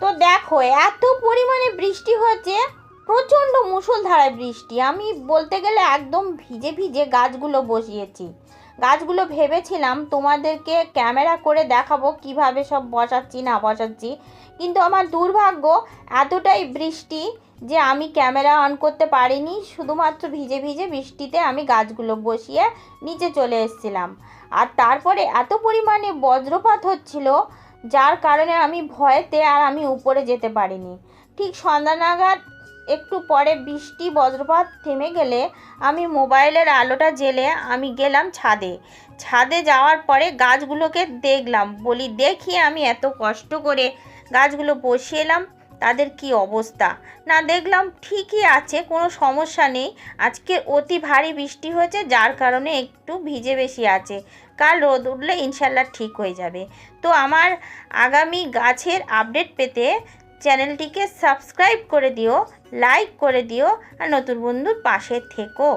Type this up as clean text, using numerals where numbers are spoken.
তো দেখো এত পরিমাণে বৃষ্টি হচ্ছে, প্রচণ্ড মুষলধারায় বৃষ্টি। আমি বলতে গেলে একদম ভিজে ভিজে গাছগুলো বসিয়েছি। গাছগুলো ভেবেছিলাম তোমাদেরকে ক্যামেরা করে দেখাবো কিভাবে সব বসাচ্ছি না বসাচ্ছি, কিন্তু আমার দুর্ভাগ্য এতটাই বৃষ্টি যে আমি ক্যামেরা অন করতে পারিনি। শুধুমাত্র ভিজে ভিজে বৃষ্টিতে আমি গাছগুলো বসিয়ে নিচে চলে এসেছিলাম। আর তারপরে এত পরিমাণে বজ্রপাত হচ্ছিল, যার কারণে আমি ভয়েতে আর আমি উপরে যেতে পারিনি। ঠিক সন্ধ্যা নাগাদ একটু পরে বৃষ্টি বজ্রপাত থেমে গেলে আমি মোবাইলের আলোটা জ্বেলে আমি গেলাম ছাদে। ছাদে যাওয়ার পরে গাছগুলোকে দেখলাম, বলি দেখি আমি এত কষ্ট করে গাছগুলো বসিয়ে এলাম, তাদের কি অবস্থা। না, দেখলাম ঠিকই আছে, কোনো সমস্যা নেই। আজকে অতি ভারী বৃষ্টি হয়েছে, যার কারণে একটু ভিজে বেশি আছে। কাল রোদ উঠলে ইনশাল্লাহ ঠিক হয়ে যাবে। তো আমার আগামী গাছের আপডেট পেতে চ্যানেলটিকে সাবস্ক্রাইব করে দিও, লাইক করে দিও আর নতুন বন্ধুর পাশে থেকো।